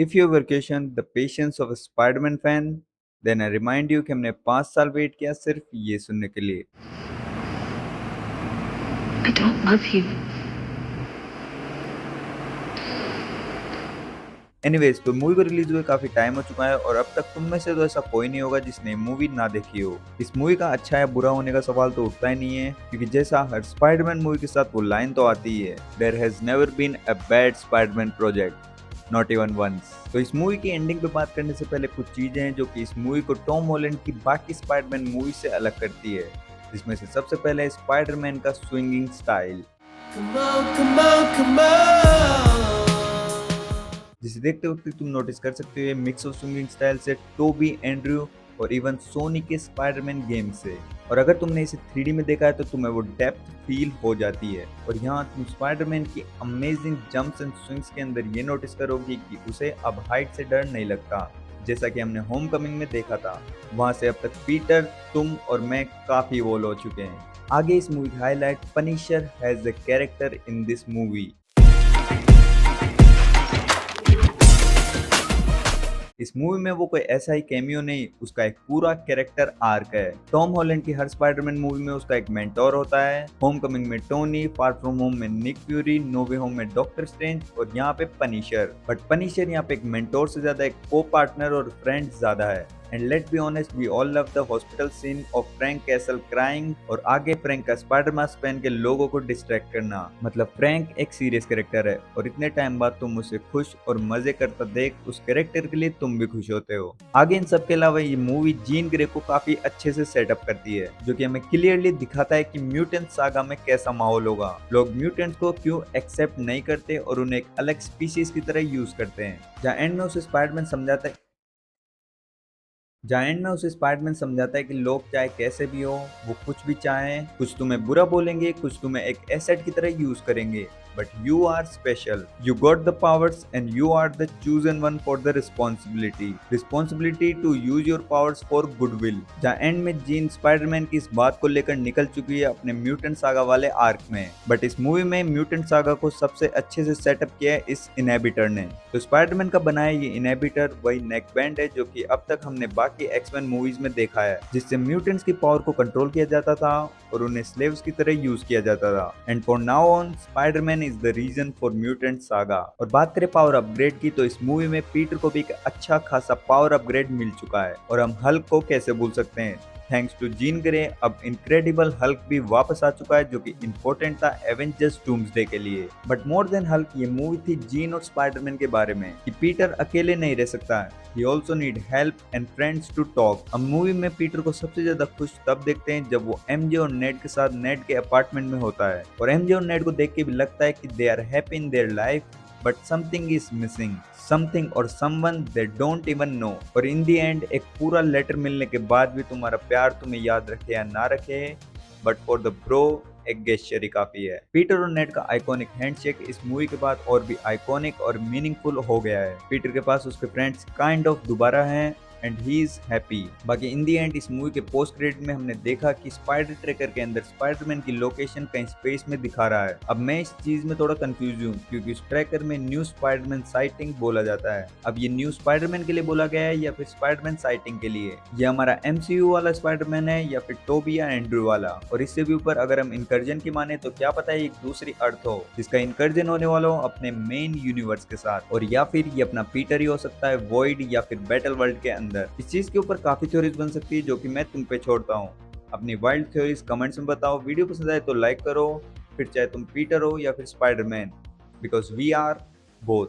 If you ever question the patience of a Spider-Man fan, then I remind you कि हमने 5 साल wait किया सिर्फ ये सुनने के लिए। I don't love you. Anyways तो मूवी को रिलीज हुए काफी टाइम हो चुका है और अब तक तुम में से तो ऐसा कोई नहीं होगा जिसने मूवी ना देखी हो। इस मूवी का अच्छा या बुरा होने का सवाल तो उठता ही नहीं है, क्योंकि जैसा हर स्पाइडरमैन मूवी के साथ वो लाइन तो आती ही है, there has never been a bad Spiderman project, not even once. तो इस मूवी की एंडिंग पे बात करने से पहले कुछ चीजें हैं जो कि इस मूवी को टॉम हॉलैंड की बाकी स्पाइडरमैन मूवी से अलग करती है, जिसमें से सबसे पहले है स्पाइडरमैन का स्विंगिंग स्टाइल, जिसे देखते वक्त तुम नोटिस कर सकते हो ये मिक्स ऑफ स्विंगिंग स्टाइल से टोबी एंड्रयू और इवन सोनी के स्पाइडरमैन गेम से। और अगर तुमने इसे 3D में देखा है तो तुम्हें वो डेप्थ फील हो जाती है, और यहाँ तुम स्पाइडरमैन की अमेजिंग जंप्स एंड स्विंग्स के अंदर ये नोटिस करोगी कि उसे अब हाइट से डर नहीं लगता, जैसा कि हमने होम कमिंग में देखा था। वहां से अब तक पीटर, तुम और मैं काफी इवॉल्व हो चुके हैं। आगे इस मूवी का highlight, Punisher has the character in this movie. इस मूवी में वो कोई ऐसा ही कैमियो नहीं, उसका एक पूरा कैरेक्टर आर्क है। टॉम हॉलैंड की हर स्पाइडरमैन मूवी में उसका एक मेंटोर होता है। होम कमिंग में टोनी, फार फ्रॉम होम में निक फ्यूरी, नो वे होम में डॉक्टर स्ट्रेंज और यहाँ पे पनिशर। बट पनिशर यहाँ पे एक मेंटोर से ज्यादा एक को पार्टनर और फ्रेंड ज्यादा है। And let be honest, we all love the hospital scene of Frank Castle crying, और आगे फ्रैंक का स्पाइडर मास्क पहन के लोगों को डिस्ट्रैक्ट करना। मतलब फ्रैंक एक सीरियस कैरेक्टर है और इतने टाइम बाद तुम उसे खुश और मजे करता देख उस कैरेक्टर के लिए तुम भी खुश होते हो। आगे इन सब के अलावा ये मूवी जीन ग्रे को काफी अच्छे से सेटअप करती है, जो कि हमें क्लियरली दिखाता है कि म्यूटेंट सागा में कैसा माहौल होगा, लोग म्यूटेंट्स को क्यों एक्सेप्ट नहीं करते और उन्हें एक अलग स्पीशीज की तरह यूज करते हैं। जहाँ एंड में उसे स्पाइडरमैन समझाता है जायंट में उसे स्पाइडरमैन समझाता है कि लोग चाहे कैसे भी हो, वो कुछ भी चाहें, कुछ तुम्हें बुरा बोलेंगे, कुछ तुम्हें एक एसेट की तरह यूज करेंगे, but you are special, you got the powers and you are the chosen one for the responsibility to use your powers for goodwill. जहाँ एंड में जीन स्पाइडरमैन की इस बात को लेकर निकल चुकी है अपने म्यूटेंट सागा वाले आर्क में, बट इस मूवी में म्यूटेंट सागा को सबसे अच्छे से सेटअप किया है इस इनहेबिटर ने। तो स्पाइडरमैन का बनाया ये इनहेबिटर वही नेकबैंड है जो कि अब तक हमने बाकी एक्समैन मूवीज में देखा है, जिससे म्यूटेंट्स की पावर को कंट्रोल किया जाता था और उन्हें स्लेव्स की तरह यूज किया जाता था। And for now on Spiderman is the reason for mutant saga. और बात करें पावर अपग्रेड की, तो इस मूवी में पीटर को भी एक अच्छा खासा पावर अपग्रेड मिल चुका है, और हम हल्क को कैसे भूल सकते हैं। थैंक्स टू जीन ग्रे अब इनक्रेडिबल हल्क भी वापस आ चुका है, जो कि इम्पोर्टेंट था एवेंजर्स डूम्सडे के लिए। बट मोर देन हल्क ये मूवी थी जीन और स्पाइडरमैन के बारे में, कि पीटर अकेले नहीं रह सकता है, he also need help and friends to talk. हम मूवी में पीटर को सबसे ज्यादा खुश तब देखते हैं जब वो एमजे और नेड के साथ नेड के अपार्टमेंट में होता है, और एमजे और नेड को देख के भी लगता है कि they are happy in their life, but something is missing, something और someone they don't even know. और इन दी एंड एक पूरा लेटर मिलने के बाद भी तुम्हारा प्यार तुम्हें याद रखे या ना रखे, बट फॉर द ब्रो एक गेस्चर ही काफी है। पीटर और नेड का आइकॉनिक हैंडशेक इस मूवी के बाद और भी आइकॉनिक और मीनिंगफुल हो गया है। पीटर के पास उसके फ्रेंड्स काइंड ऑफ दोबारा हैं एंड ही इज हैप्पी। बाकी इन दी एंड इस मूवी के पोस्ट क्रेडिट में हमने देखा कि स्पाइडर ट्रैकर के अंदर स्पाइडरमैन की लोकेशन कहीं स्पेस में दिखा रहा है। अब मैं इस चीज में थोड़ा कंफ्यूज हूँ, क्योंकि उस ट्रैकर में न्यू स्पाइडरमैन साइटिंग बोला जाता है। अब ये न्यू स्पाइडरमैन के लिए बोला गया है या फिर स्पाइडरमैन साइटिंग के लिए? ये हमारा एमसीयू वाला स्पाइडरमैन है या फिर टोबी या एंड्रू वाला? और इससे भी ऊपर अगर हम इनकर्जन की माने तो क्या पता है एक दूसरी अर्थ हो जिसका इनकर्जन होने वाला हो अपने मेन यूनिवर्स के साथ, और या फिर ये अपना पीटर ही हो सकता है वॉइड या फिर बैटल वर्ल्ड के अंदर। इस चीज के ऊपर काफी थ्योरीज बन सकती है जो कि मैं तुम पे छोड़ता हूँ। अपनी वाइल्ड थ्योरीज कमेंट्स में बताओ। वीडियो पसंद आए तो लाइक करो, फिर चाहे तुम पीटर हो या फिर Spiderman, because we are both.